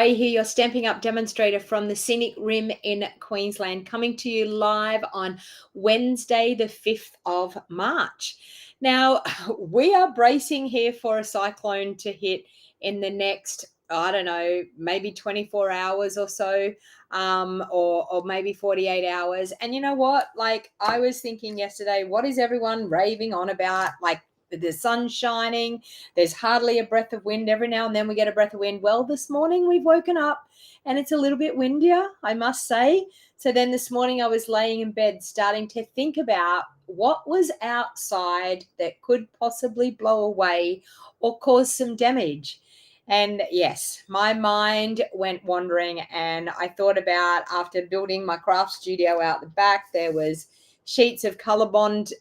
Ray here, your Stamping Up demonstrator from the Scenic Rim in Queensland, coming to you live on Wednesday, the 5th of March. Now, we are bracing here for a cyclone to hit in the next, I don't know, maybe 24 hours or so, or maybe 48 hours. And you know what? Like, I was thinking yesterday, what is everyone raving on about? Like, the sun's shining, there's hardly a breath of wind. Every now and then we get a breath of wind. Well, this morning we've woken up and it's a little bit windier, I must say. So then this morning I was laying in bed starting to think about what was outside that could possibly blow away or cause some damage. And yes, my mind went wandering, and I thought about, after building my craft studio out the back, there was sheets of ColourBond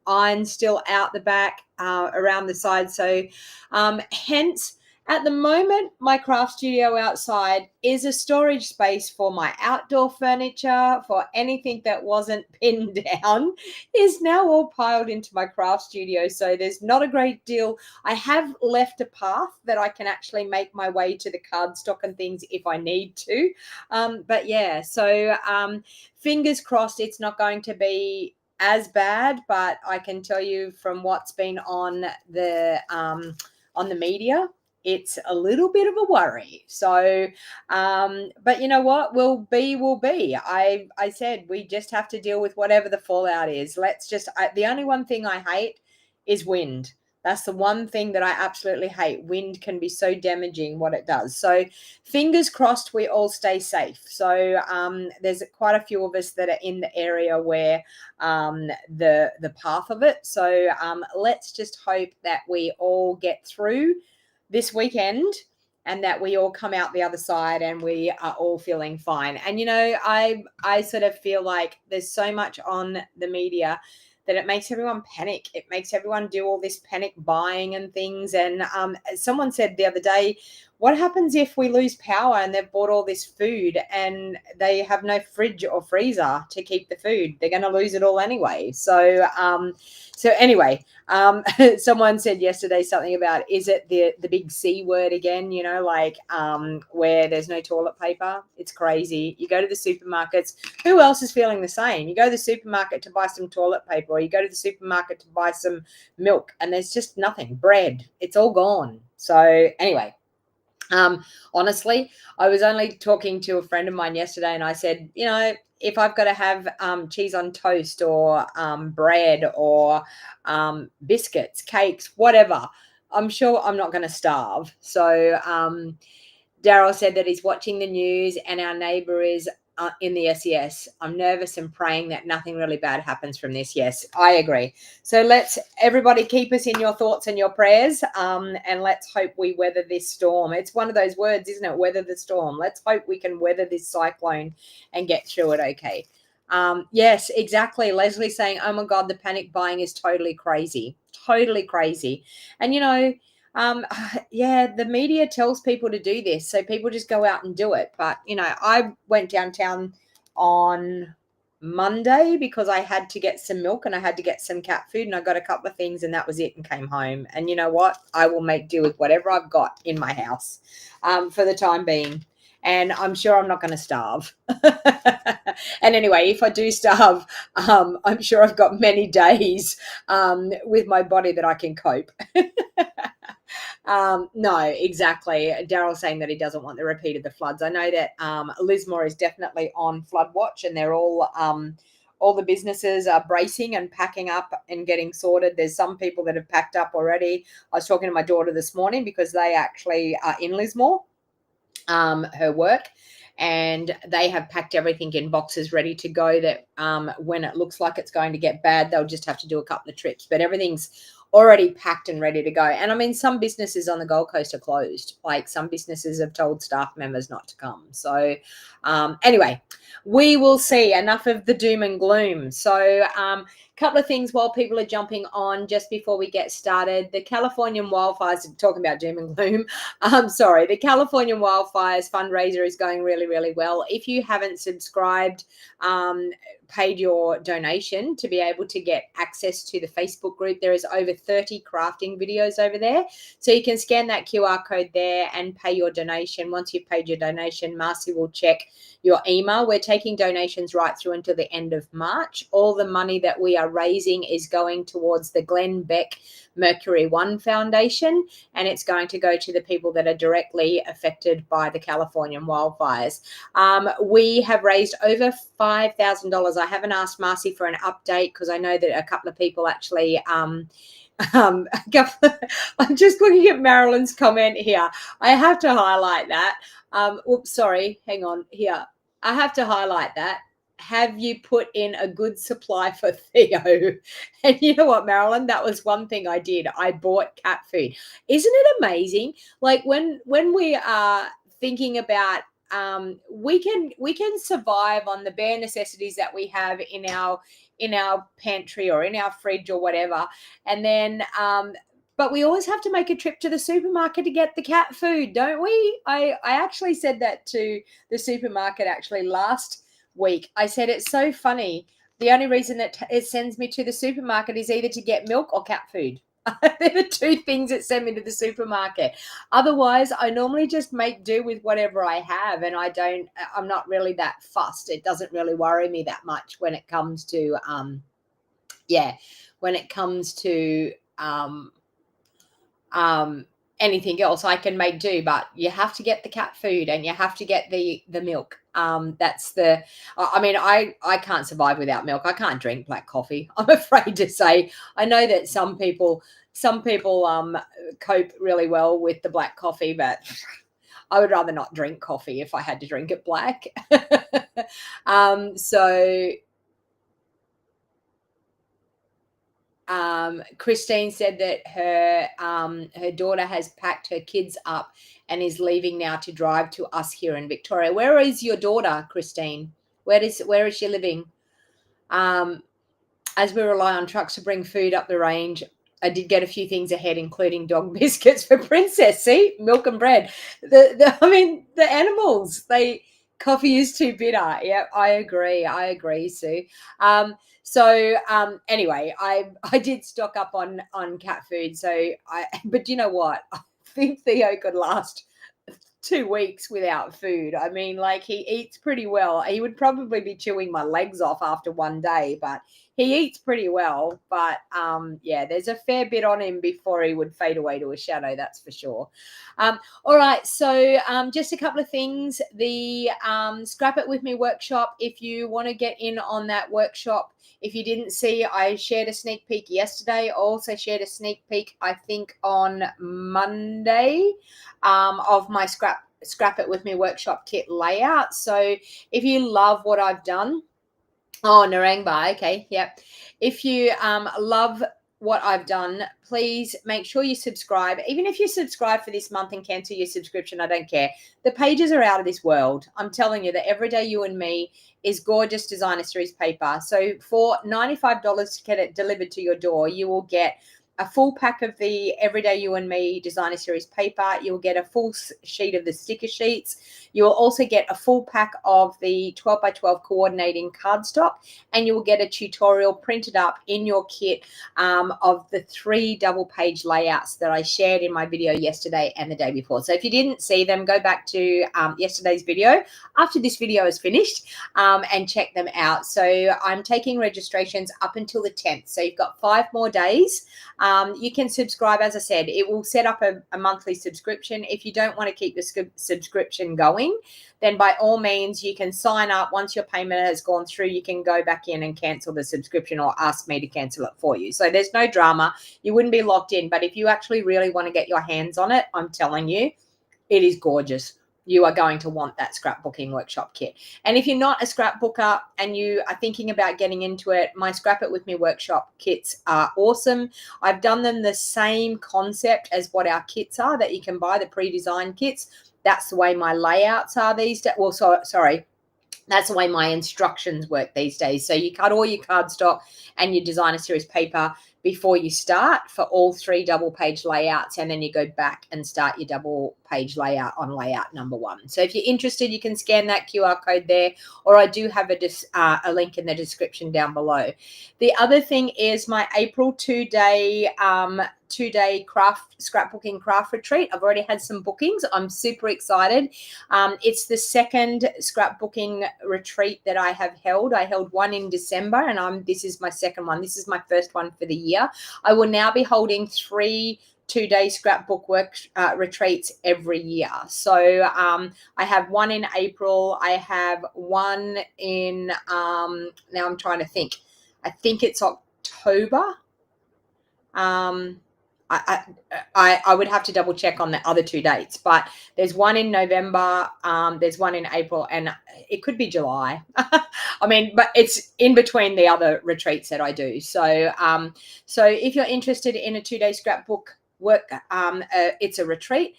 iron still out the back around the side. So hence, at the moment, my craft studio outside is a storage space for my outdoor furniture, for anything that wasn't pinned down is now all piled into my craft studio. So there's not a great deal. I have left a path that I can actually make my way to the cardstock and things if I need to. But yeah, so fingers crossed it's not going to be as bad, but I can tell you from what's been on the media, it's a little bit of a worry. So, but you know what? Will be. I said we just have to deal with whatever the fallout is. The only one thing I hate is wind. That's the one thing that I absolutely hate. Wind can be so damaging, what it does. So fingers crossed we all stay safe. So there's quite a few of us that are in the area where the path of it. So let's just hope that we all get through this weekend and that we all come out the other side and we are all feeling fine. And, you know, I sort of feel like there's so much on the media that it makes everyone panic. It makes everyone do all this panic buying and things. And someone said the other day, what happens if we lose power and they've bought all this food and they have no fridge or freezer to keep the food? They're going to lose it all anyway. So anyway, someone said yesterday something about, is it the big C word again? You know, like where there's no toilet paper. It's crazy. You go to the supermarkets. Who else is feeling the same? You go to the supermarket to buy some toilet paper, or you go to the supermarket to buy some milk, and there's just nothing. Bread. It's all gone. So anyway. Honestly, I was only talking to a friend of mine yesterday, and I said, you know, if I've got to have cheese on toast or bread or biscuits, cakes, whatever, I'm sure I'm not going to starve. So Daryl said that he's watching the news and our neighbor is in the SES. I'm nervous and praying that nothing really bad happens from this. Yes, I agree. So let's everybody keep us in your thoughts and your prayers, and let's hope we weather this storm. It's one of those words, isn't it? Weather the storm. Let's hope we can weather this cyclone and get through it okay. Yes, exactly. Leslie saying, oh my God, the panic buying is totally crazy. Totally crazy. And, you know, yeah, the media tells people to do this, so people just go out and do it. But, you know, I went downtown on Monday because I had to get some milk and I had to get some cat food, and I got a couple of things and that was it, and came home. And you know what? I will make do with whatever I've got in my house for the time being. And I'm sure I'm not going to starve. And anyway, if I do starve, I'm sure I've got many days with my body that I can cope. No, exactly. Daryl saying that he doesn't want the repeat of the floods. I know that Lismore is definitely on flood watch, and they're all the businesses are bracing and packing up and getting sorted. There's some people that have packed up already. I was talking to my daughter this morning because they actually are in Lismore, her work, and they have packed everything in boxes ready to go, that when it looks like it's going to get bad, they'll just have to do a couple of trips, but everything's already packed and ready to go. And I mean, some businesses on the Gold Coast are closed. Like, some businesses have told staff members not to come. So anyway, we will see. Enough of the doom and gloom. So couple of things while people are jumping on just before we get started. The Californian wildfires, talking about doom and gloom. Sorry, the Californian wildfires fundraiser is going really, really well. If you haven't subscribed, paid your donation to be able to get access to the Facebook group, there is over 30 crafting videos over there. So you can scan that QR code there and pay your donation. Once you've paid your donation, Marcy will check your email. We're taking donations right through until the end of March. All the money that we are raising is going towards the Glenn Beck Mercury One Foundation, and it's going to go to the people that are directly affected by the Californian wildfires. We have raised over $5,000. I haven't asked Marcy for an update because I know that a couple of people actually I'm just looking at Marilyn's comment here. I have to highlight that. Oops, sorry, hang on here. I have to highlight that. Have you put in a good supply for Theo? And you know what, Marilyn? That was one thing I did. I bought cat food. Isn't it amazing? Like when we are thinking about we can survive on the bare necessities that we have in our pantry or in our fridge or whatever, and then but we always have to make a trip to the supermarket to get the cat food, don't we? I actually said that to the supermarket actually last week. I said it's so funny. The only reason that it sends me to the supermarket is either to get milk or cat food. They're the two things that send me to the supermarket. Otherwise, I normally just make do with whatever I have, and I'm not really that fussed. It doesn't really worry me that much when it comes to anything else. I can make do, but you have to get the cat food and you have to get the milk. I can't survive without milk. I can't drink black coffee, I'm afraid to say. I know that some people cope really well with the black coffee, but I would rather not drink coffee if I had to drink it black. Christine said that her daughter has packed her kids up and is leaving now to drive to us here in Victoria. Where is your daughter, Christine? Where is she living? As we rely on trucks to bring food up the range, I did get a few things ahead, including dog biscuits for Princess. See, milk and bread. The animals, coffee is too bitter. Yeah, I agree, Sue. Anyway, I did stock up on cat food. But you know what? I think Theo could last 2 weeks without food. I mean, like, he eats pretty well. He would probably be chewing my legs off after one day, but he eats pretty well. But there's a fair bit on him before he would fade away to a shadow, that's for sure. All right, so just a couple of things. The Scrap It With Me workshop, if you want to get in on that workshop, if you didn't see, I shared a sneak peek yesterday. I also shared a sneak peek, I think, on Monday of my Scrap It With Me workshop kit layout. So if you love what I've done, Narangba, okay, yep. If you love what I've done, please make sure you subscribe. Even if you subscribe for this month and cancel your subscription, I don't care. The pages are out of this world. I'm telling you, the Everyday You and Me is gorgeous designer series paper. So for $95 to get it delivered to your door, you will get a full pack of the Everyday You and Me designer series paper. You'll get a full sheet of the sticker sheets. You will also get a full pack of the 12 by 12 coordinating cardstock, and you will get a tutorial printed up in your kit of the 3 double page layouts that I shared in my video yesterday and the day before. So if you didn't see them, go back to yesterday's video after this video is finished and check them out. So I'm taking registrations up until the 10th. So you've got 5 more days. You can subscribe. As I said, it will set up a monthly subscription. If you don't want to keep the subscription going, then by all means, you can sign up. Once your payment has gone through, you can go back in and cancel the subscription or ask me to cancel it for you. So there's no drama. You wouldn't be locked in. But if you actually really want to get your hands on it, I'm telling you, it is gorgeous. You are going to want that scrapbooking workshop kit. And if you're not a scrapbooker and you are thinking about getting into it, my Scrap It With Me workshop kits are awesome. I've done them the same concept as what our kits are that you can buy, the pre-designed kits. That's the way my layouts are these days. Well, sorry, That's the way my instructions work these days. So you cut all your cardstock and your designer series paper before you start for all 3 double page layouts, and then you go back and start your double page layout on layout number 1. So if you're interested, you can scan that QR code there, or I do have a link in the description down below. The other thing is my April 2-day scrapbooking craft retreat. I've already had some bookings. I'm super excited. It's the second scrapbooking retreat that I have held. I held one in December, and this is my second one. This is my first one for the year. I will now be holding 3 2-day scrapbook retreats every year. So I have one in April. I have one in now I'm trying to think. I think it's October. I would have to double check on the other 2 dates, but there's one in November, there's one in April, and it could be July. I mean, but it's in between the other retreats that I do. So, so if you're interested in a 2-day scrapbook it's a retreat.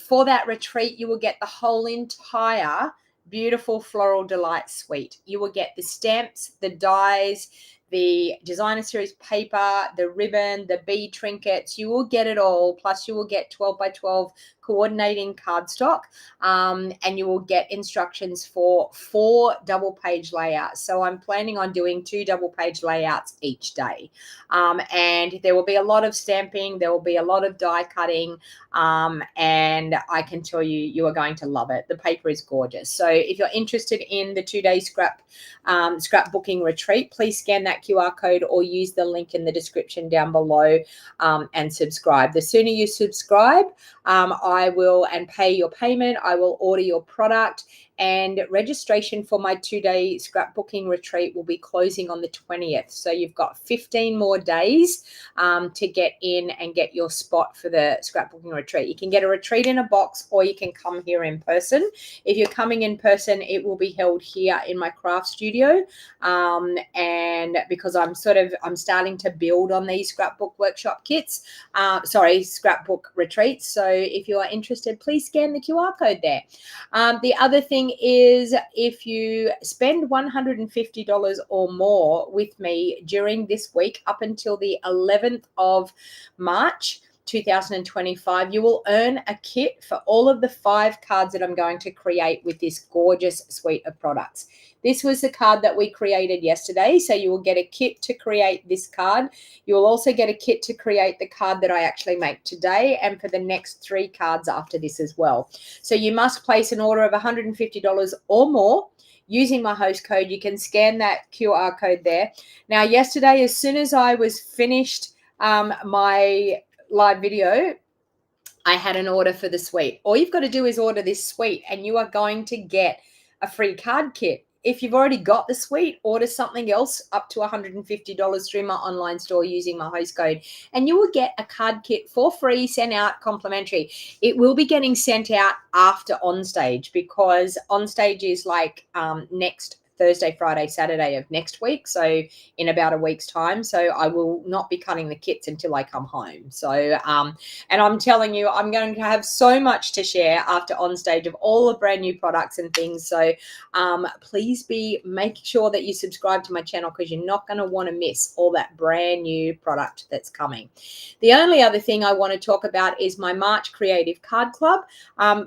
For that retreat, you will get the whole entire beautiful Floral Delight suite. You will get the stamps, the dies, the designer series paper, the ribbon, the bead trinkets. You will get it all. Plus you will get 12 by 12 coordinating cardstock, and you will get instructions for 4 double page layouts. So I'm planning on doing 2 double page layouts each day, and there will be a lot of stamping, there will be a lot of die cutting, and I can tell you, you are going to love it. The paper is gorgeous. So if you're interested in the 2-day scrapbooking retreat, please scan that QR code or use the link in the description down below, and subscribe. The sooner you subscribe, I will, and pay your payment, I will order your product, and registration for my 2-day scrapbooking retreat will be closing on the 20th. So you've got 15 more days to get in and get your spot for the scrapbooking retreat. You can get a retreat in a box, or you can come here in person. If you're coming in person, it will be held here in my craft studio, and because I'm starting to build on these scrapbook workshop kits, scrapbook retreats. So if you are interested, please scan the QR code there. The other thing is, if you spend $150 or more with me during this week up until the 11th of March 2025, you will earn a kit for all of the 5 cards that I'm going to create with this gorgeous suite of products. This was the card that we created yesterday. So you will get a kit to create this card. You will also get a kit to create the card that I actually make today, and for the next 3 cards after this as well. So you must place an order of $150 or more using my host code. You can scan that QR code there. Now, yesterday, as soon as I was finished my live video, I had an order for the suite. All you've got to do is order this suite, and you are going to get a free card kit. If you've already got the suite, order something else up to $150 through my online store using my host code, and you will get a card kit for free, sent out complimentary. It will be getting sent out after Onstage, because Onstage is like next Thursday, Friday, Saturday of next week. So in about a week's time. So I will not be cutting the kits until I come home. So, and I'm telling you, I'm going to have so much to share after Onstage of all the brand new products and things. So please make sure that you subscribe to my channel, because you're not going to want to miss all that brand new product that's coming. The only other thing I want to talk about is my March Creative Card Club.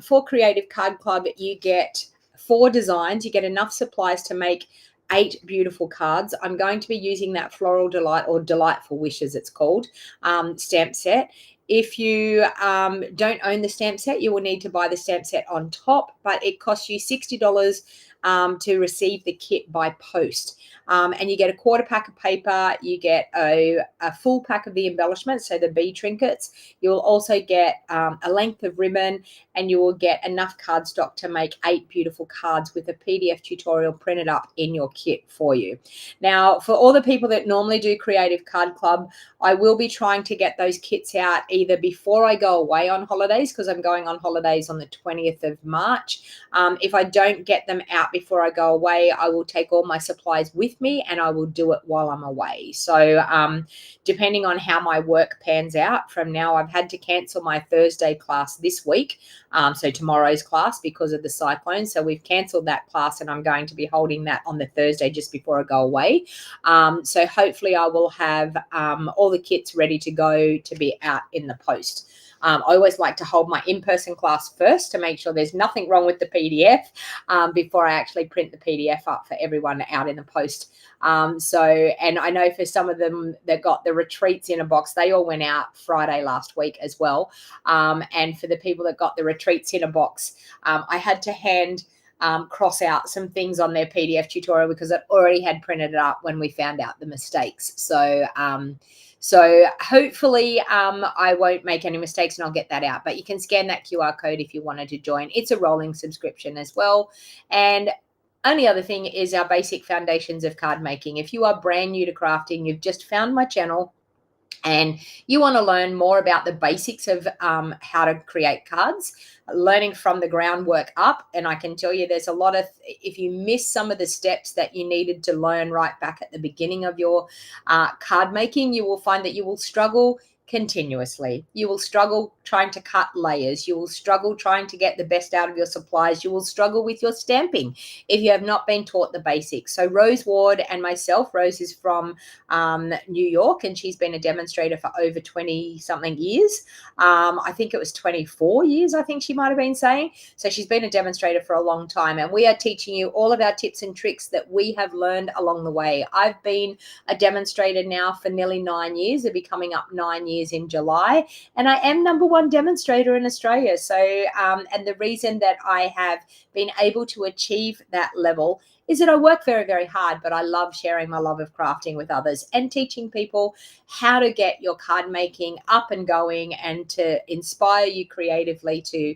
For Creative Card Club, you get 4 designs. You get enough supplies to make 8 beautiful cards. I'm going to be using that Floral Delight, or Delightful Wishes it's called, stamp set. If you don't own the stamp set, you will need to buy the stamp set on top, but it costs you $60 to receive the kit by post. And you get a 1/4 pack of paper, you get a full pack of the embellishments, so the bead trinkets. You'll also get a length of ribbon, and you will get enough cardstock to make 8 beautiful cards with a PDF tutorial printed up in your kit for you. Now, for all the people that normally do Creative Card Club, I will be trying to get those kits out either before I go away on holidays, because I'm going on holidays on the 20th of March. If I don't get them out before I go away, I will take all my supplies with me, and I will do it while I'm away. So depending on how my work pans out from now, I've had to cancel my Thursday class this week so tomorrow's class, because of the cyclone. So we've cancelled that class, and I'm going to be holding that on the Thursday just before I go away. So hopefully I will have all the kits ready to go to be out in the post. I always like to hold my in-person class first to make sure there's nothing wrong with the PDF before I actually print the PDF up for everyone out in the post. And I know for some of them that got the retreats in a box, they all went out Friday last week as well. And for the people that got the retreats in a box, I had to hand cross out some things on their PDF tutorial because I already had printed it up when we found out the mistakes. So hopefully I won't make any mistakes and I'll get that out. But you can scan that QR code if you wanted to join. It's a rolling subscription as well. And only other thing is our basic foundations of card making. If you are brand new to crafting, you've just found my channel, and you want to learn more about the basics of how to create cards, learning from the groundwork up. And I can tell you there's a lot of, if you miss some of the steps that you needed to learn right back at the beginning of your card making, you will find that you will struggle continuously. You will struggle trying to cut layers. You will struggle trying to get the best out of your supplies. You will struggle with your stamping if you have not been taught the basics. So Rose Ward and myself, Rose is from New York, and she's been a demonstrator for over 20 something years. I think it was 24 years, I think she might have been saying. So she's been a demonstrator for a long time, and we are teaching you all of our tips and tricks that we have learned along the way. I've been a demonstrator now for nearly 9 years. They're becoming up 9 years in July, and I am #1 demonstrator in Australia. So and the reason that I have been able to achieve that level is that I work very, very hard, but I love sharing my love of crafting with others and teaching people how to get your card making up and going, and to inspire you creatively to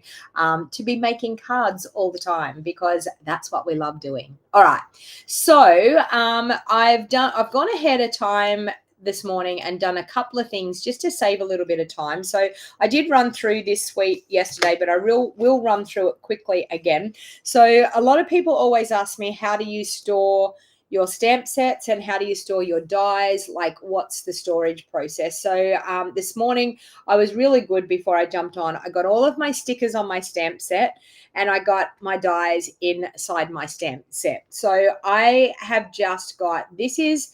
be making cards all the time, because that's what we love doing. All right, so I've gone ahead of time this morning and done a couple of things just to save a little bit of time. So I did run through this suite yesterday, but I will run through it quickly again. So a lot of people always ask me, how do you store your stamp sets and how do you store your dies? Like, what's the storage process? So this morning I was really good before I jumped on. I got all of my stickers on my stamp set, and I got my dies inside my stamp set. So I have just got, this is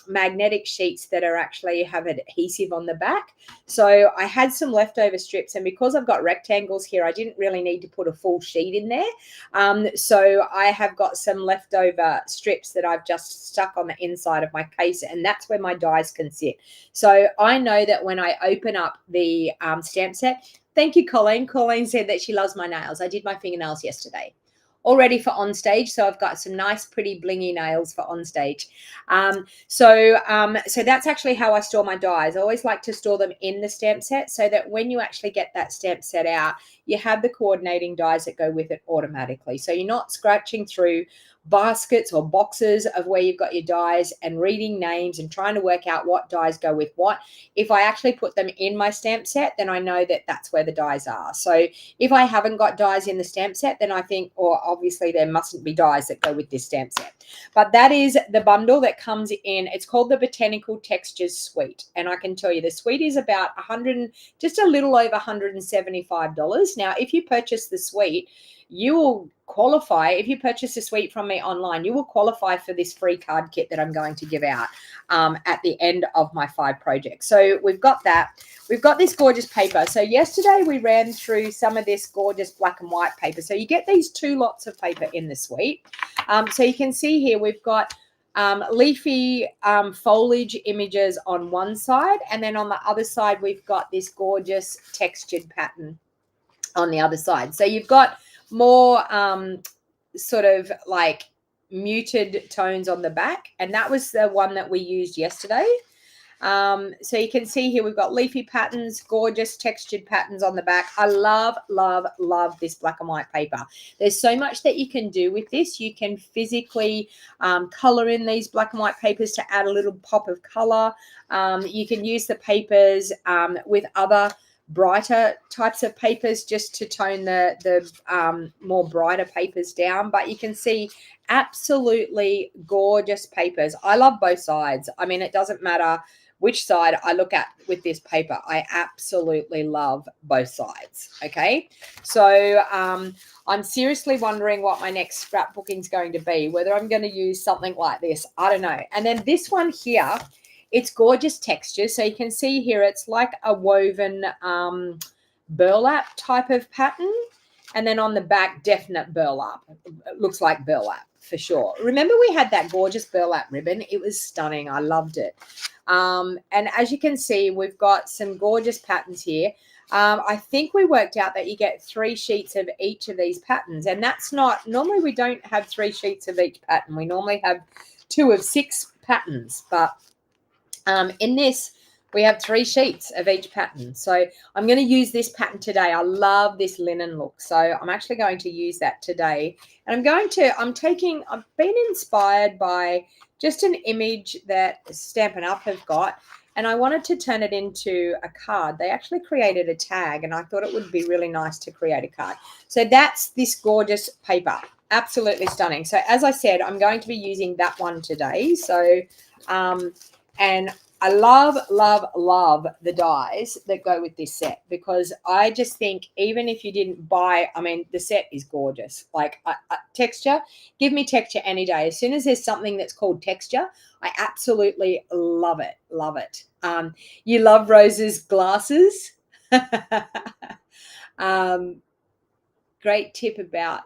magnetic sheets that are actually have adhesive on the back. So I had some leftover strips, and because I've got rectangles here, I didn't really need to put a full sheet in there. So I have got some leftover strips that I've just stuck on the inside of my case, and that's where my dies can sit. So I know that when I open up the stamp set, thank you, Colleen. Colleen said that she loves my nails. I did my fingernails yesterday. All ready for on stage. So I've got some nice, pretty blingy nails for on stage. So that's actually how I store my dies. I always like to store them in the stamp set, so that when you actually get that stamp set out, you have the coordinating dies that go with it automatically. So you're not scratching through baskets or boxes of where you've got your dies and reading names and trying to work out what dies go with what. If I actually put them in my stamp set, then I know that that's where the dies are. So if I haven't got dies in the stamp set, then I think, or obviously there mustn't be dies that go with this stamp set. But that is the bundle that comes in. It's called the Botanical Textures Suite. And I can tell you the suite is about just a little over $175. Now, if you purchase the suite, you will qualify. If you purchase a suite from me online, you will qualify for this free card kit that I'm going to give out at the end of my 5 projects. So we've got that. We've got this gorgeous paper. So yesterday we ran through some of this gorgeous black and white paper. So you get these 2 lots of paper in the suite. So you can see here we've got leafy foliage images on one side, and then on the other side we've got this gorgeous textured pattern on the other side. So you've got more sort of like muted tones on the back, and that was the one that we used yesterday. So you can see here we've got leafy patterns, gorgeous textured patterns on the back. I love, love, love this black and white paper. There's so much that you can do with this. You can physically color in these black and white papers to add a little pop of color. You can use the papers with other brighter types of papers just to tone the more brighter papers down. But you can see absolutely gorgeous papers. I love both sides. I mean, it doesn't matter which side I look at with this paper. I absolutely love both sides. Okay, so I'm seriously wondering what my next scrapbooking is going to be, whether I'm going to use something like this. I don't know. And then this one here, it's gorgeous texture. So you can see here, it's like a woven burlap type of pattern. And then on the back, definite burlap. It looks like burlap for sure. Remember we had that gorgeous burlap ribbon? It was stunning. I loved it. And as you can see, we've got some gorgeous patterns here. I think we worked out that you get 3 sheets of each of these patterns. And that's not, normally we don't have 3 sheets of each pattern. We normally have 2 of 6 patterns. But in this, we have 3 sheets of each pattern. So I'm going to use this pattern today. I love this linen look. So I'm actually going to use that today. And I've been inspired by just an image that Stampin' Up have got. And I wanted to turn it into a card. They actually created a tag, and I thought it would be really nice to create a card. So that's this gorgeous paper. Absolutely stunning. So as I said, I'm going to be using that one today. So, and I love, love, love the dies that go with this set, because I just think even if you didn't buy, I mean, the set is gorgeous. Like texture, give me texture any day. As soon as there's something that's called texture, I absolutely love it. Love it. You love Rose's glasses. Great tip about,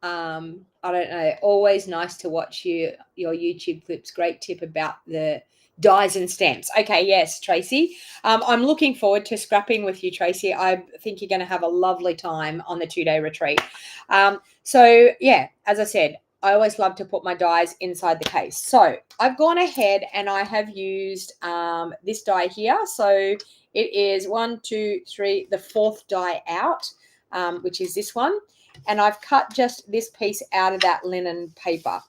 I don't know, always nice to watch your YouTube clips. Great tip about the dies and stamps. Okay, yes, Tracy. I'm looking forward to scrapping with you, Tracy. I think you're going to have a lovely time on the 2-day retreat. So, yeah, as I said, I always love to put my dies inside the case. So I've gone ahead and I have used this die here. So it is 1, 2, 3, the 4th die out, which is this one. And I've cut just this piece out of that linen paper.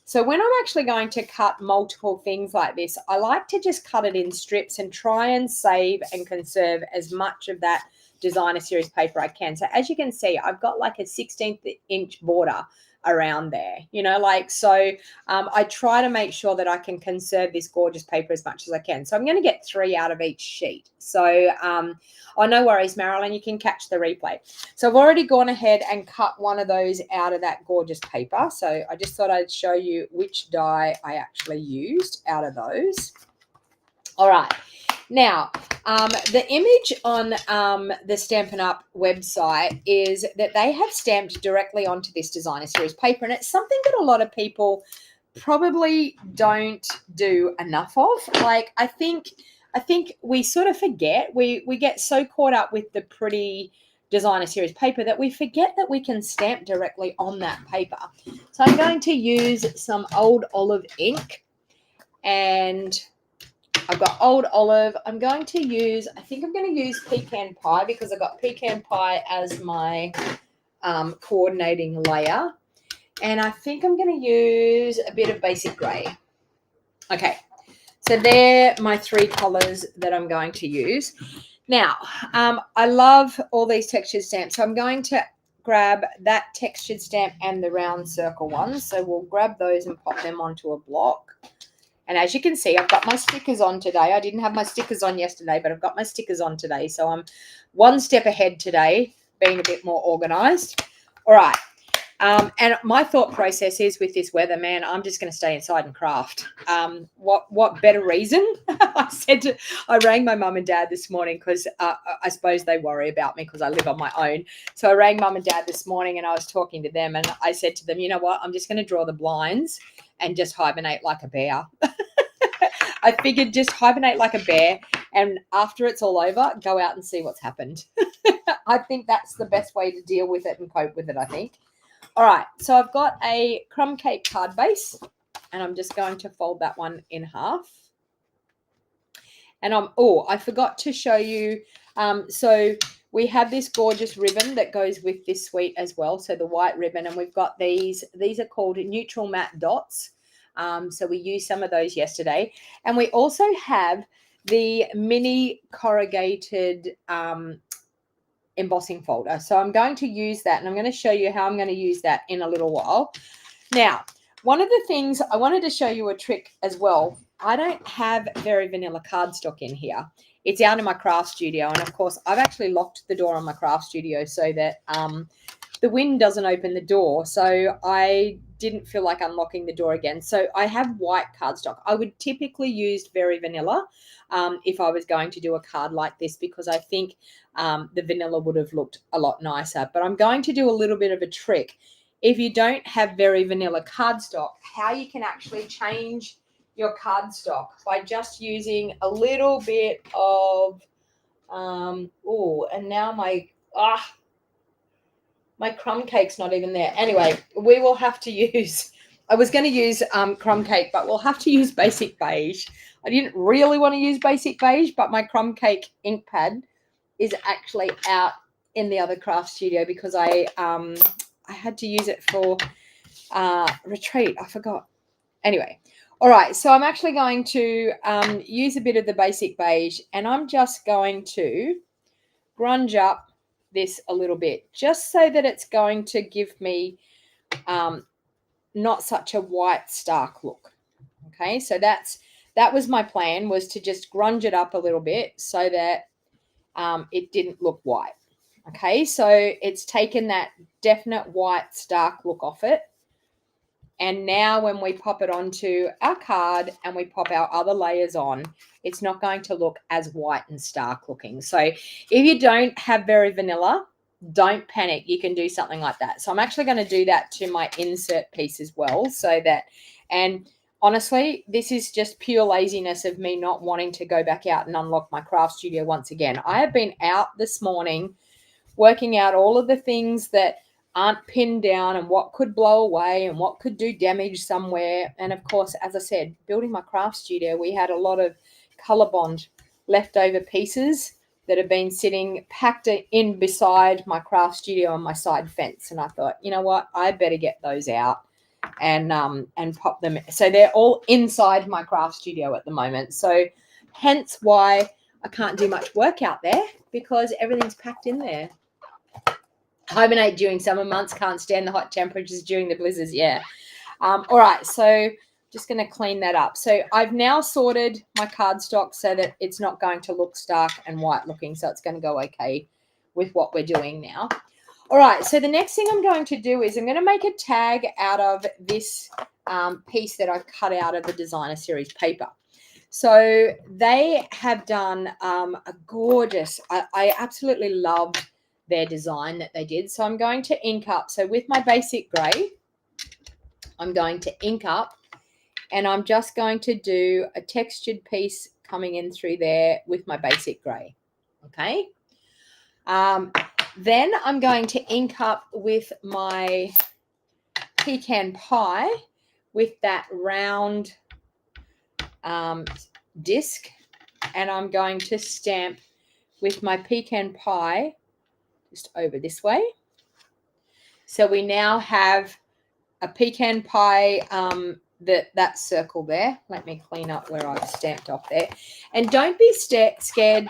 So when I'm actually going to cut multiple things like this, I like to just cut it in strips and try and save and conserve as much of that designer series paper I can. So as you can see, I've got like a 16th inch border around there, you know, like, so I try to make sure that I can conserve this gorgeous paper as much as I can. So I'm going to get 3 out of each sheet. So, oh, no worries, Marilyn, you can catch the replay. So I've already gone ahead and cut one of those out of that gorgeous paper. So I just thought I'd show you which die I actually used out of those. All right. Now, the image on the Stampin' Up website is that they have stamped directly onto this designer series paper, and it's something that a lot of people probably don't do enough of. Like, I think we sort of forget. We get so caught up with the pretty designer series paper that we forget that we can stamp directly on that paper. So I'm going to use some Old Olive ink, and I've got Old Olive. I'm going to use, I think I'm going to use Pecan Pie, because I've got Pecan Pie as my coordinating layer. And I think I'm going to use a bit of Basic Grey. Okay, so they're my 3 colors that I'm going to use. Now, I love all these textured stamps. So I'm going to grab that textured stamp and the round circle ones. So we'll grab those and pop them onto a block. And as you can see, I've got my stickers on today. I didn't have my stickers on yesterday, but I've got my stickers on today. So I'm 1 step ahead today, being a bit more organized. All right. And my thought process is, with this weather, man, I'm just going to stay inside and craft. What better reason? I rang my mum and dad this morning, because I suppose they worry about me because I live on my own. So I rang mum and dad this morning, and I was talking to them, and I said to them, you know what, I'm just going to draw the blinds and just hibernate like a bear. I figured just hibernate like a bear, and after it's all over, go out and see what's happened. I think that's the best way to deal with it and cope with it, I think. All right, so I've got a crumb cake card base, and I'm just going to fold that one in half. And I forgot to show you, so we have this gorgeous ribbon that goes with this suite as well, so the white ribbon, and we've got these are called neutral matte dots. So we used some of those yesterday, and we also have the mini corrugated embossing folder. So I'm going to use that, and I'm going to show you how I'm going to use that in a little while. Now, one of the things I wanted to show you a trick as well. I don't have very vanilla cardstock in here. It's out in my craft studio. And of course, I've actually locked the door on my craft studio so that the wind doesn't open the door. So I didn't feel like unlocking the door again. So I have white cardstock. I would typically use very vanilla if I was going to do a card like this, because I think the vanilla would have looked a lot nicer. But I'm going to do a little bit of a trick. If you don't have very vanilla cardstock, how you can actually change your cardstock by just using a little bit of and now my crumb cake's not even there. Anyway, we will have to use, I was going to use crumb cake, but we'll have to use basic beige. I didn't really want to use basic beige, but my crumb cake ink pad is actually out in the other craft studio because I had to use it for retreat. I forgot. Anyway, all right. So I'm actually going to use a bit of the basic beige, and I'm just going to grunge up this a little bit, just so that it's going to give me not such a white stark look. Okay, so that was my plan, was to just grunge it up a little bit so that it didn't look white. Okay, so it's taken that definite white stark look off it. And now when we pop it onto our card and we pop our other layers on, it's not going to look as white and stark looking. So if you don't have very vanilla, don't panic. You can do something like that. So I'm actually going to do that to my insert piece as well, so that, and honestly, this is just pure laziness of me not wanting to go back out and unlock my craft studio once again. I have been out this morning working out all of the things that aren't pinned down and what could blow away and what could do damage somewhere. And of course, as I said, building my craft studio, we had a lot of ColourBond leftover pieces that have been sitting packed in beside my craft studio on my side fence. And I thought, you know what, I better get those out and pop them. So they're all inside my craft studio at the moment. So hence why I can't do much work out there, because everything's packed in there. Hibernate during summer months, can't stand the hot temperatures during the blizzards. Yeah. All right. So just going to clean that up. So I've now sorted my cardstock so that it's not going to look stark and white looking. So it's going to go okay with what we're doing now. All right. So the next thing I'm going to do is I'm going to make a tag out of this piece that I've cut out of the Designer Series paper. So they have done a gorgeous, I absolutely loved their design that they did. So I'm going to ink up. So with my basic grey, I'm going to ink up, and I'm just going to do a textured piece coming in through there with my basic grey. Okay. Then I'm going to ink up with my pecan pie with that round disc, and I'm going to stamp with my pecan pie just over this way. So we now have a pecan pie, that circle there. Let me clean up where I've stamped off there. And don't be scared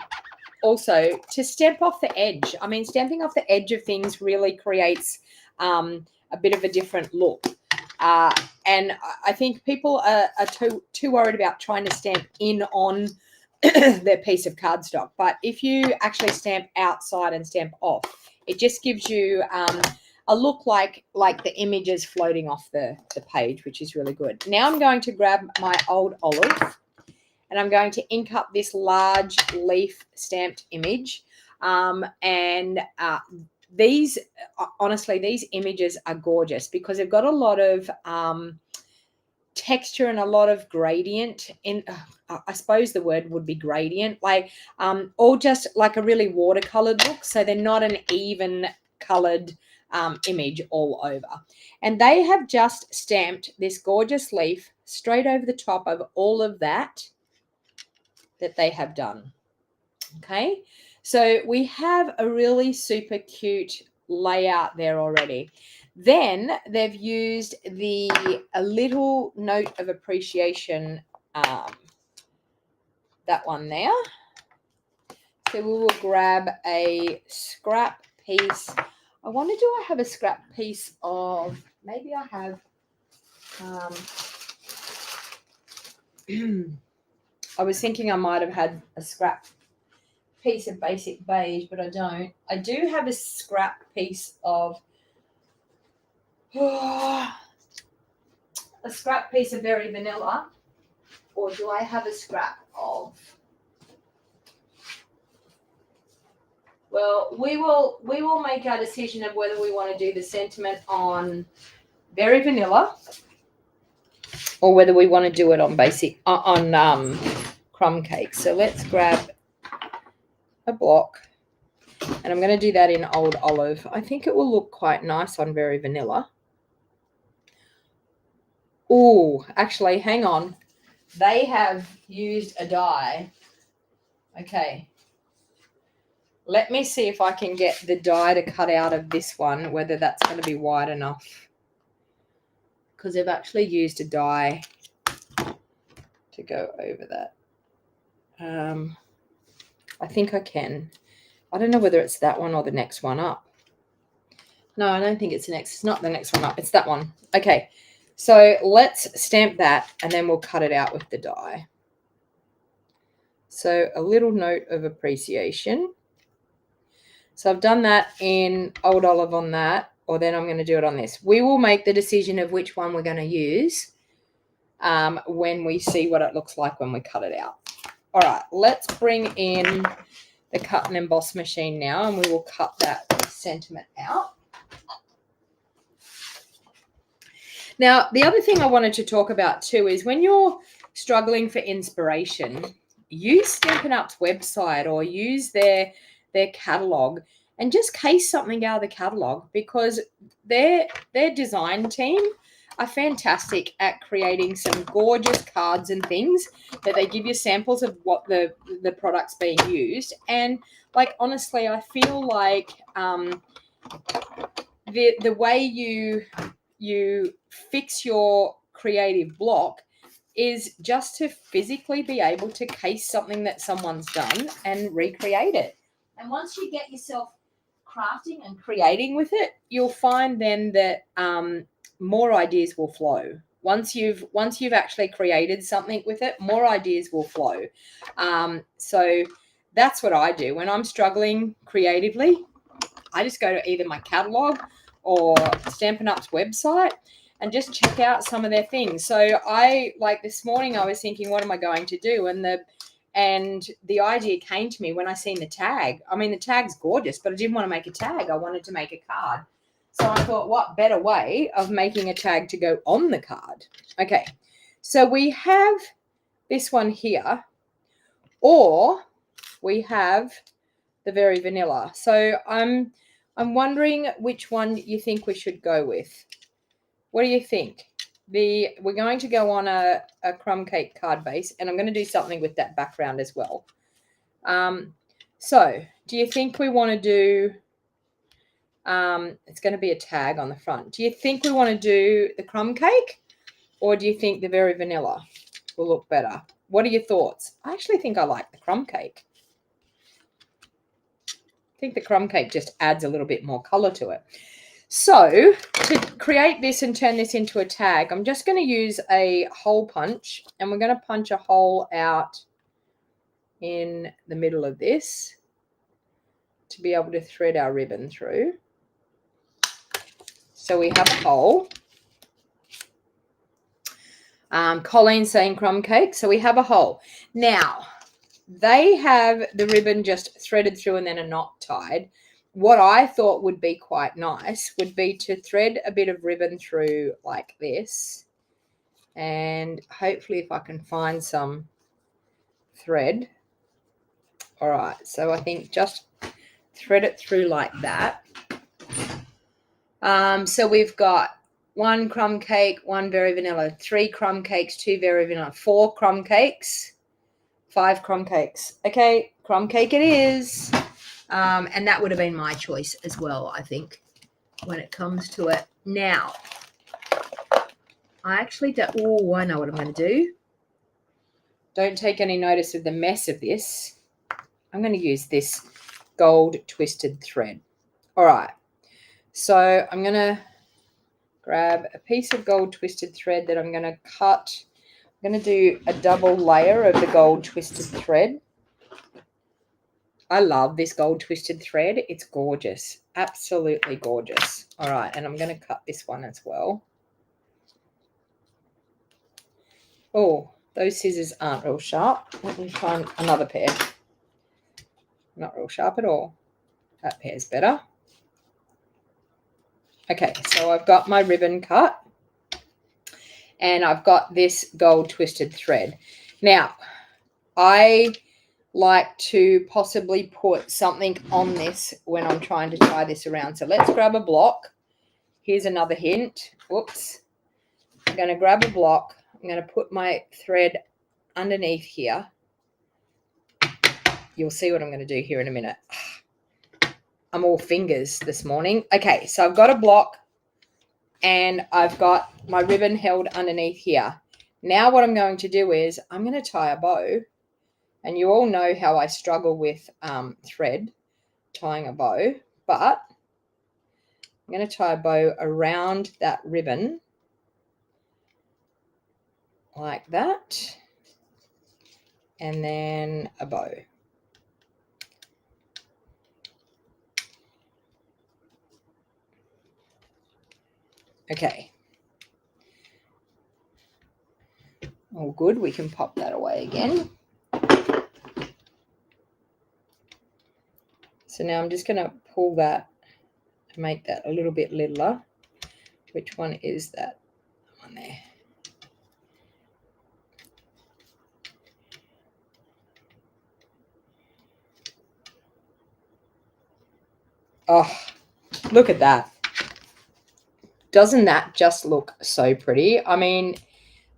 also to stamp off the edge. I mean, stamping off the edge of things really creates a bit of a different look. And I think people are too worried about trying to stamp in on their piece of cardstock. But if you actually stamp outside and stamp off, it just gives you a look like the image is floating off the page, which is really good. Now I'm going to grab my old olive, and I'm going to ink up this large leaf stamped image. These, honestly, these images are gorgeous because they've got a lot of texture and a lot of gradient in, I suppose the word would be gradient, like all just like a really watercolored look. So they're not an even colored image all over. And they have just stamped this gorgeous leaf straight over the top of all of that they have done. Okay, so we have a really super cute layout there already. Then they've used a little note of appreciation, that one there. So we will grab a scrap piece. I wonder, do I have a scrap piece of, maybe I have, I was thinking I might have had a scrap piece of basic beige, but I don't. I do have a scrap piece of a scrap piece of Very Vanilla, or do I have a scrap of? Well, we will make our decision of whether we want to do the sentiment on Very Vanilla or whether we want to do it on basic on crumb cake. So let's grab a block, and I'm going to do that in Old Olive. I think it will look quite nice on Very Vanilla. Oh, actually, hang on. They have used a die. Okay. Let me see if I can get the die to cut out of this one, whether that's going to be wide enough. Because they've actually used a die to go over that. I think I can. I don't know whether it's that one or the next one up. No, I don't think it's the next. It's not the next one up. It's that one. Okay. So let's stamp that, and then we'll cut it out with the die. So a little note of appreciation. So I've done that in Old Olive on that, or then I'm going to do it on this. We will make the decision of which one we're going to use when we see what it looks like when we cut it out. All right, let's bring in the cut and emboss machine now, and we will cut that sentiment out. Now, the other thing I wanted to talk about too is when you're struggling for inspiration, use Stampin' Up's website or use their catalogue and just case something out of the catalogue, because their design team are fantastic at creating some gorgeous cards and things that they give you samples of what the product's being used. And like, honestly, I feel like the way you fix your creative block is just to physically be able to case something that someone's done and recreate it. And once you get yourself crafting and creating with it, you'll find then that more ideas will flow. Once you've actually created something with it, more ideas will flow. So that's what I do when I'm struggling creatively. I just go to either my catalog or Stampin' Up's website and just check out some of their things. So I, like this morning, I was thinking, what am I going to do? And the idea came to me when I seen the tag. I mean, the tag's gorgeous, but I didn't want to make a tag. I wanted to make a card. So I thought, what better way of making a tag to go on the card? Okay, so we have this one here, or we have the Very Vanilla. So I'm wondering which one you think we should go with. What do you think? We're going to go on a crumb cake card base, and I'm going to do something with that background as well. So do you think we want to do, it's going to be a tag on the front. Do you think we want to do the crumb cake, or do you think the Very Vanilla will look better? What are your thoughts? I actually think I like the crumb cake. I think the crumb cake just adds a little bit more color to it. So to create this and turn this into a tag, I'm just going to use a hole punch, and we're going to punch a hole out in the middle of this to be able to thread our ribbon through. So we have a hole. Colleen's saying crumb cake. So we have a hole. Now, they have the ribbon just threaded through and then a knot tied. What I thought would be quite nice would be to thread a bit of ribbon through like this. And hopefully if I can find some thread. All right, so I think just thread it through like that. So we've got 1 crumb cake, 1 Very Vanilla, 3 crumb cakes, 2 Very Vanilla, 4 crumb cakes, 5 crumb cakes. Okay, crumb cake it is. And that would have been my choice as well, I think, when it comes to it. Now, I actually don't, oh, I know what I'm going to do. Don't take any notice of the mess of this. I'm going to use this gold twisted thread. All right. So I'm going to grab a piece of gold twisted thread that I'm going to cut I'm going to do a double layer of the gold twisted thread. I love this gold twisted thread. It's gorgeous. Absolutely gorgeous. All right, and I'm going to cut this one as well. Oh, those scissors aren't real sharp. Let me find another pair. Not real sharp at all. That pair's better. Okay, so I've got my ribbon cut. And I've got this gold twisted thread. Now, I like to possibly put something on this when I'm trying to tie this around. So let's grab a block. Here's another hint. Whoops. I'm going to grab a block. I'm going to put my thread underneath here. You'll see what I'm going to do here in a minute. I'm all fingers this morning. Okay, so I've got a block and I've got my ribbon held underneath here. Now what I'm going to do is I'm going to tie a bow. And you all know how I struggle with thread, tying a bow. But I'm going to tie a bow around that ribbon like that. And then a bow. Okay. All good. We can pop that away again. So now I'm just going to pull that and make that a little bit littler. Which one is that one there? Oh, look at that. Doesn't that just look so pretty? I mean,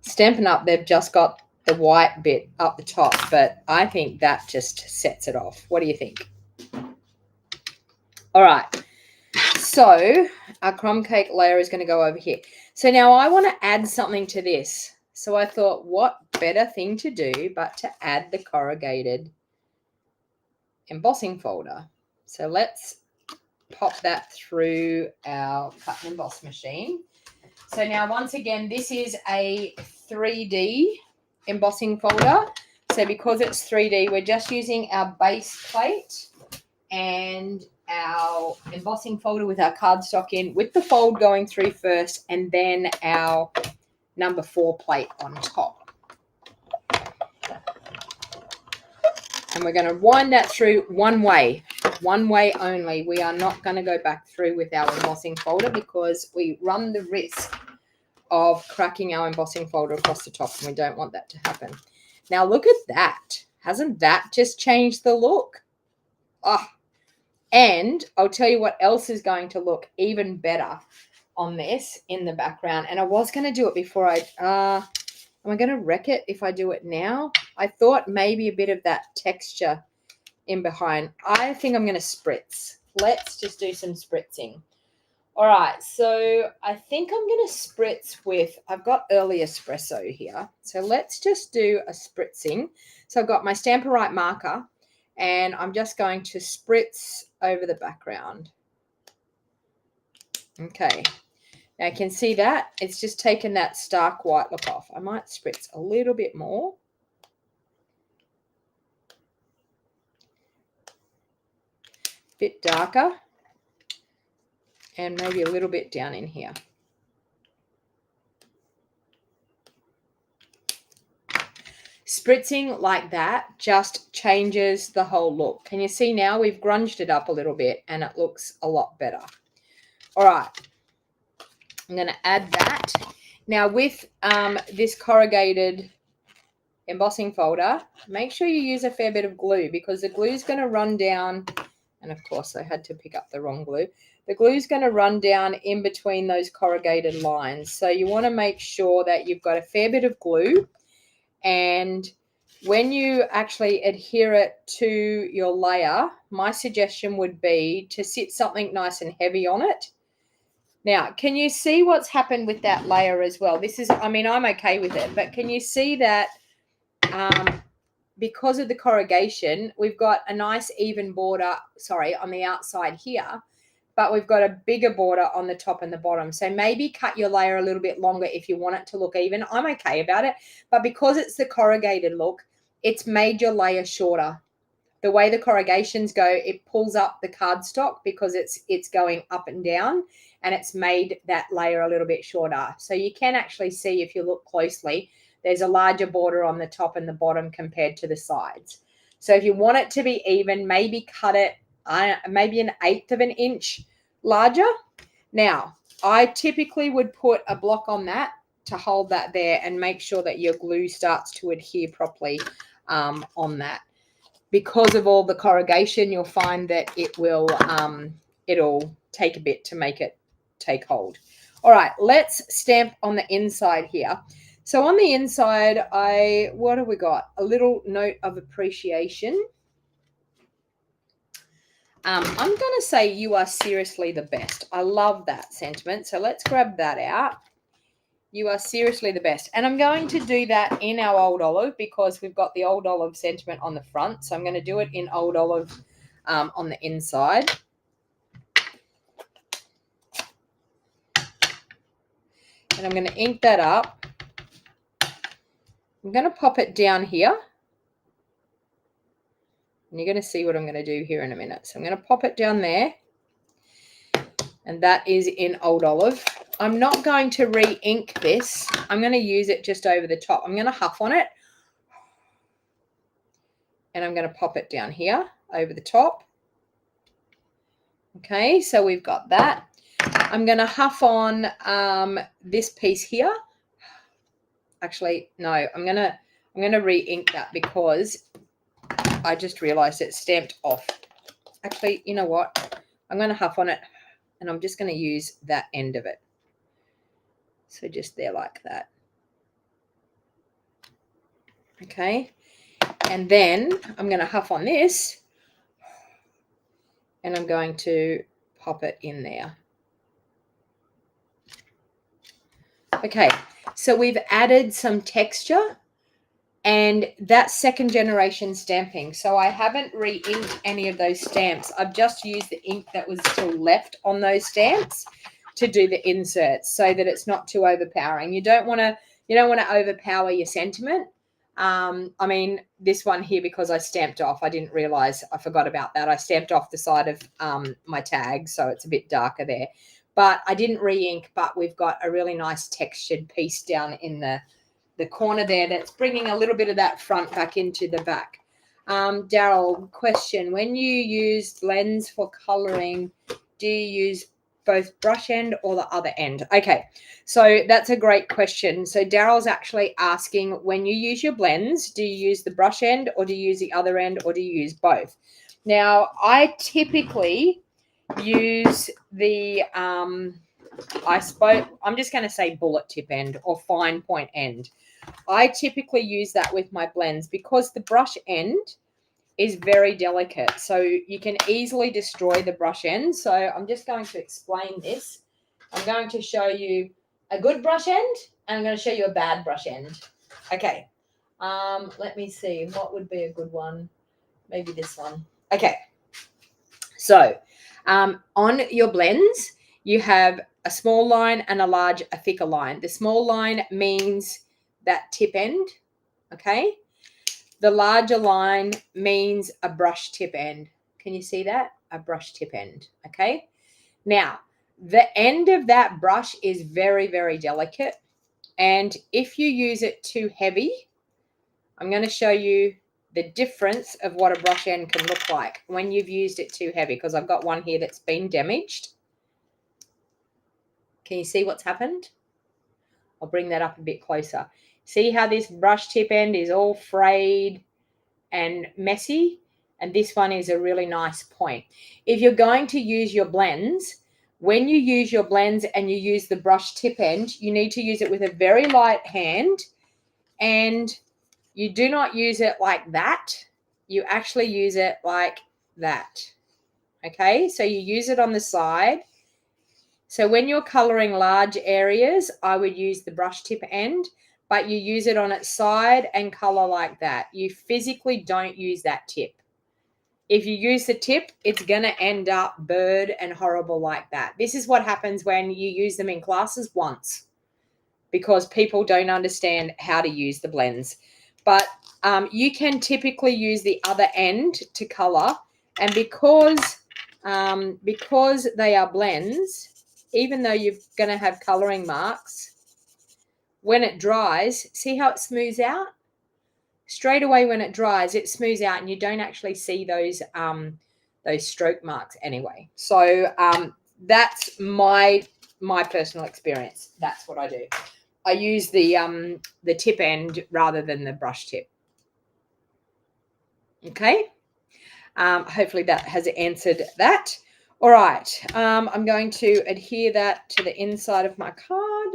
Stampin' Up, they've just got the white bit up the top, but I think that just sets it off. What do you think? All right. So our crumb cake layer is going to go over here. So now I want to add something to this. So I thought, what better thing to do but to add the corrugated embossing folder. So let's pop that through our cut and emboss machine. So now once again, this is a 3D embossing folder. So because it's 3D, we're just using our base plate and our embossing folder with our cardstock in, with the fold going through first, and then our number 4 plate on top. And we're going to wind that through one way only. We are not going to go back through with our embossing folder because we run the risk of cracking our embossing folder across the top, and we don't want that to happen. Now look at that. Hasn't that just changed the look? Oh, and I'll tell you what else is going to look even better on this in the background. And I was going to do it before am I going to wreck it if I do it now? I thought maybe a bit of that texture in behind. I think I'm going to spritz. Let's just do some spritzing. All right, so I think I'm going to spritz with, I've got early espresso here. So let's just do a spritzing. So I've got my Stamperite marker, and I'm just going to spritz over the background. Okay, now you can see that it's just taken that stark white look off. I might spritz a little bit more. Bit darker. And maybe a little bit down in here. Spritzing like that just changes the whole look. Can you see now we've grunged it up a little bit and it looks a lot better. All right, I'm going to add that. Now with this corrugated embossing folder, make sure you use a fair bit of glue because the glue is going to run down. And of course I had to pick up the wrong glue. The glue is going to run down in between those corrugated lines. So you want to make sure that you've got a fair bit of glue. And when you actually adhere it to your layer, my suggestion would be to sit something nice and heavy on it. Now, can you see what's happened with that layer as well? This is, I mean, I'm okay with it, but can you see that because of the corrugation, we've got a nice even border, on the outside here. but we've got a bigger border on the top and the bottom. So maybe cut your layer a little bit longer if you want it to look even. I'm okay about it, but because it's the corrugated look, it's made your layer shorter. The way the corrugations go, it pulls up the cardstock because it's going up and down, and it's made that layer a little bit shorter. So you can actually see, if you look closely, there's a larger border on the top and the bottom compared to the sides. So if you want it to be even, maybe cut it maybe 1/8 of an inch larger. Now, I typically would put a block on that to hold that there and make sure that your glue starts to adhere properly on that. Because of all the corrugation, you'll find that it'll take a bit to make it take hold. All right, let's stamp on the inside here. So on the inside, what have we got? A little note of appreciation. I'm going to say, you are seriously the best. I love that sentiment. So let's grab that out. You are seriously the best. And I'm going to do that in our Old Olive because we've got the Old Olive sentiment on the front. So I'm going to do it in Old Olive on the inside. And I'm going to ink that up. I'm going to pop it down here. And you're going to see what I'm going to do here in a minute. So I'm going to pop it down there. And that is in Old Olive. I'm not going to re-ink this. I'm going to use it just over the top. I'm going to huff on it. And I'm going to pop it down here over the top. Okay, so we've got that. I'm going to huff on this piece here. Actually, no, I'm going to re-ink that because I just realized it's stamped off. Actually, you know what? I'm going to huff on it, and I'm just going to use that end of it. So just there like that. Okay. And then I'm going to huff on this, and I'm going to pop it in there. Okay. So we've added some texture, and that's second generation stamping. So I haven't re-inked any of those stamps. I've just used the ink that was still left on those stamps to do the inserts so that it's not too overpowering. You don't want to overpower your sentiment. I mean, this one here, because I stamped off, I didn't realize, I forgot about that. I stamped off the side of my tag, so it's a bit darker there. But I didn't re-ink, but we've got a really nice textured piece down in the corner there that's bringing a little bit of that front back into the back. Daryl, question, when you use blends for coloring, do you use both brush end or the other end? Okay, so that's a great question. So Daryl's actually asking, when you use your blends, do you use the brush end or do you use the other end or do you use both? Now, I typically use the, I'm just going to say bullet tip end or fine point end. I typically use that with my blends because the brush end is very delicate. So you can easily destroy the brush end. So I'm just going to explain this. I'm going to show you a good brush end and I'm going to show you a bad brush end. Okay. Let me see. What would be a good one? Maybe this one. Okay. So on your blends, you have a small line and a thicker line. The small line means that tip end, okay? The larger line means a brush tip end. Can you see that? A brush tip end, okay? Now, the end of that brush is very, very delicate. And if you use it too heavy, I'm going to show you the difference of what a brush end can look like when you've used it too heavy, because I've got one here that's been damaged. Can you see what's happened? I'll bring that up a bit closer. See how this brush tip end is all frayed and messy? And this one is a really nice point. If you're going to use your blends, when you use your blends and you use the brush tip end, you need to use it with a very light hand, and you do not use it like that. You actually use it like that. Okay, so you use it on the side. So when you're coloring large areas, I would use the brush tip end, but you use it on its side and color like that. You physically don't use that tip. If you use the tip, it's going to end up bird and horrible like that. This is what happens when you use them in classes once, because people don't understand how to use the blends. But you can typically use the other end to color. And because they are blends, even though you're going to have coloring marks, when it dries, see how it smooths out? Straight away when it dries, it smooths out and you don't actually see those stroke marks anyway. So that's my personal experience. That's what I do. I use the tip end rather than the brush tip. Okay. Hopefully that has answered that. All right. I'm going to adhere that to the inside of my card.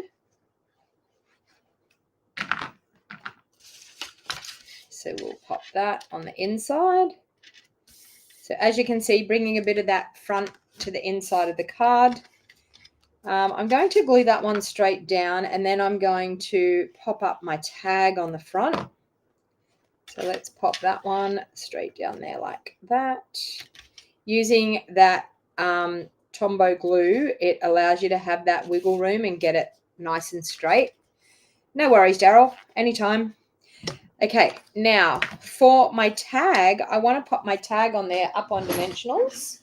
So we'll pop that on the inside. So as you can see, bringing a bit of that front to the inside of the card. I'm going to glue that one straight down, and then I'm going to pop up my tag on the front. So let's pop that one straight down there like that. Using that Tombow glue, it allows you to have that wiggle room and get it nice and straight. No worries, Daryl, anytime. Okay, now for my tag, I want to pop my tag on there up on dimensionals.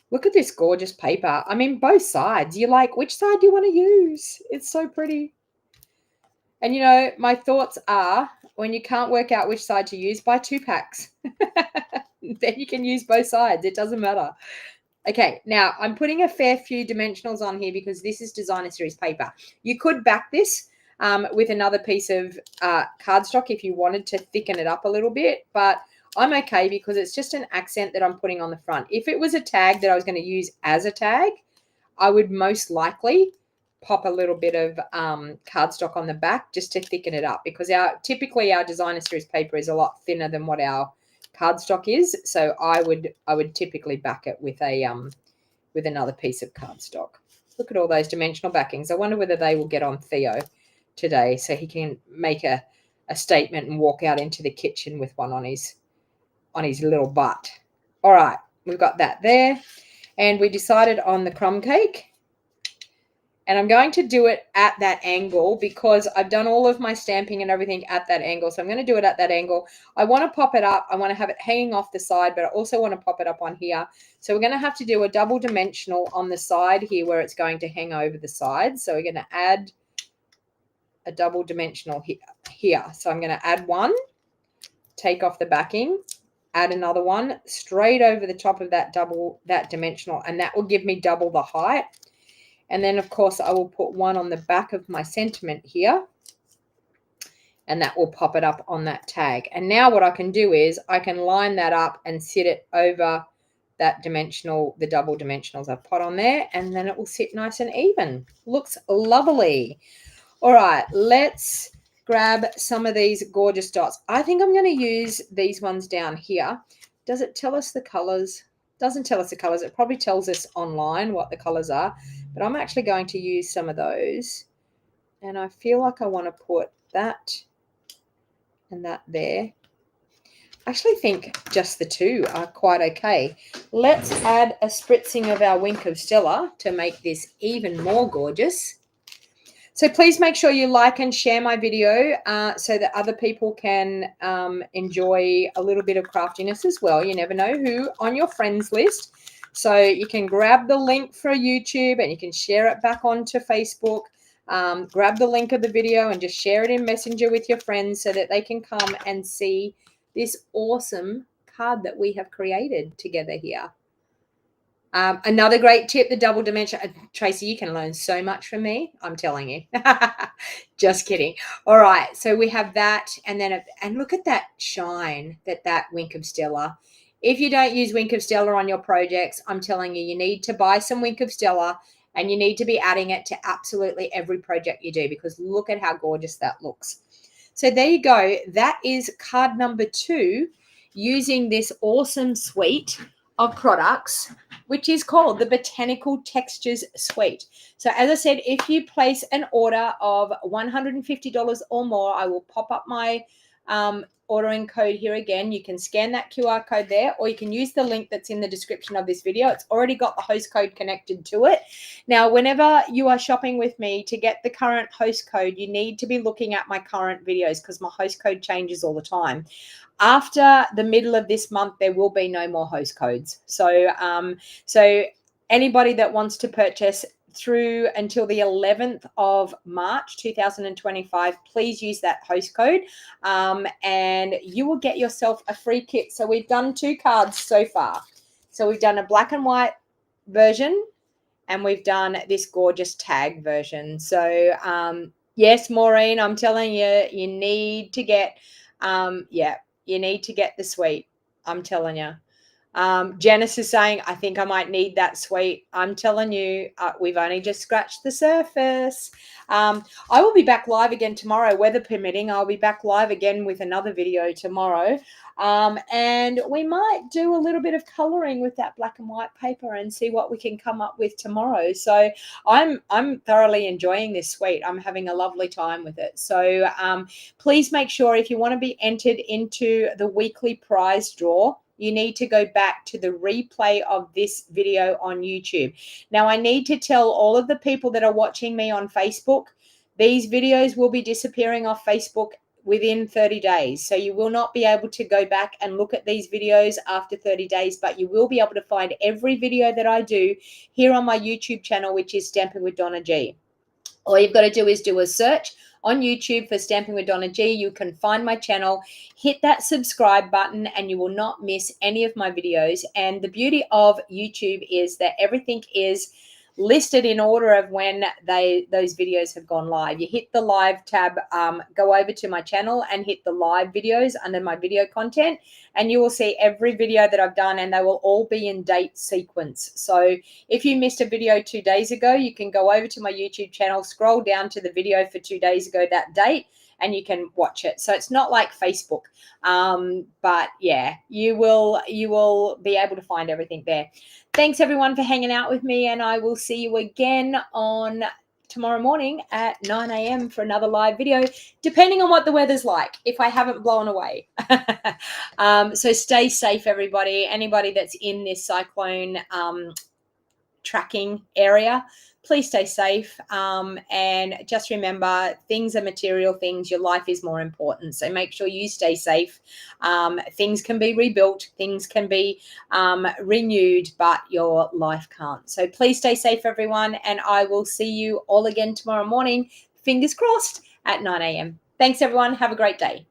Look at this gorgeous paper. I mean, both sides. You're like, which side do you want to use? It's so pretty. And, you know, my thoughts are, when you can't work out which side to use, buy 2 packs. Then you can use both sides. It doesn't matter. Okay, now I'm putting a fair few dimensionals on here because this is designer series paper. You could back this with another piece of cardstock if you wanted to thicken it up a little bit, but I'm okay because it's just an accent that I'm putting on the front. If it was a tag that I was going to use as a tag, I would most likely pop a little bit of cardstock on the back just to thicken it up, because typically our designer series paper is a lot thinner than what our cardstock is. So I would typically back it with with another piece of cardstock. Look at all those dimensional backings. I wonder whether they will get on Theo today so he can make a statement and walk out into the kitchen with one on his little butt. All right, we've got that there. And we decided on the crumb cake. And I'm going to do it at that angle because I've done all of my stamping and everything at that angle. So I'm going to do it at that angle. I want to pop it up. I want to have it hanging off the side, but I also want to pop it up on here. So we're going to have to do a double dimensional on the side here where it's going to hang over the side. So we're going to add a double dimensional here. So I'm going to add one, take off the backing, add another one straight over the top of that dimensional, and that will give me double the height. And then, of course, I will put one on the back of my sentiment here, and that will pop it up on that tag. And now what I can do is I can line that up and sit it over that dimensional, the double dimensionals I've put on there, and then it will sit nice and even. Looks lovely. All right, let's grab some of these gorgeous dots. I think I'm going to use these ones down here. Does it tell us the colors? Doesn't tell us the colors. It probably tells us online what the colors are, but I'm actually going to use some of those, and I feel like I want to put that and that there. I actually think just the two are quite okay. Let's add a spritzing of our Wink of Stella to make this even more gorgeous. So please make sure you like and share my video so that other people can enjoy a little bit of craftiness as well. You never know who on your friends list. So you can grab the link for YouTube and you can share it back onto Facebook. Grab the link of the video and just share it in Messenger with your friends so that they can come and see this awesome card that we have created together here. Another great tip, the double dimension. Tracy, you can learn so much from me. I'm telling you. Just kidding. All right. So we have that. And then, and look at that shine that Wink of Stella. If you don't use Wink of Stella on your projects, I'm telling you, you need to buy some Wink of Stella and you need to be adding it to absolutely every project you do, because look at how gorgeous that looks. So there you go. That is card number 2 using this awesome suite of products, which is called the Botanical Textures Suite. So as I said, if you place an order of $150 or more, I will pop up my ordering code here again. You can scan that QR code there, or you can use the link that's in the description of this video. It's already got the host code connected to it. Now, whenever you are shopping with me, to get the current host code, you need to be looking at my current videos because my host code changes all the time. After the middle of this month, there will be no more host codes. So anybody that wants to purchase through until the 11th of March 2025, please use that host code, and you will get yourself a free kit. So we've done 2 cards so far. So we've done a black and white version, and we've done this gorgeous tag version. So yes, Maureen, I'm telling you, you need to get you need to get the suite. I'm telling you. Janice is saying, I think I might need that suite. I'm telling you, we've only just scratched the surface. I will be back live again tomorrow, weather permitting. I'll be back live again with another video tomorrow. And we might do a little bit of coloring with that black and white paper and see what we can come up with tomorrow. So I'm thoroughly enjoying this suite. I'm having a lovely time with it. So please make sure, if you want to be entered into the weekly prize draw, you need to go back to the replay of this video on YouTube. Now, I need to tell all of the people that are watching me on Facebook, these videos will be disappearing off Facebook within 30 days. So you will not be able to go back and look at these videos after 30 days, but you will be able to find every video that I do here on my YouTube channel, which is Stamping with DonnaG. All you've got to do is do a search on YouTube for Stamping with DonnaG. You can find my channel, hit that subscribe button, and you will not miss any of my videos. And the beauty of YouTube is that everything is listed in order of when those videos have gone live. You hit the live tab, go over to my channel and hit the live videos under my video content, and you will see every video that I've done, and they will all be in date sequence. So if you missed a video 2 days ago, you can go over to my YouTube channel, scroll down to the video for 2 days ago, that date, and you can watch it. So it's not like Facebook, but yeah, you will be able to find everything there. Thanks everyone for hanging out with me, and I will see you again on tomorrow morning at 9 a.m. for another live video, depending on what the weather's like, if I haven't blown away. So stay safe, everybody. Anybody that's in this cyclone tracking area, please stay safe, and just remember, things are material things. Your life is more important, so make sure you stay safe. Things can be rebuilt, things can be renewed, but your life can't. So please stay safe, everyone, and I will see you all again tomorrow morning, fingers crossed, at 9 a.m. Thanks everyone, have a great day.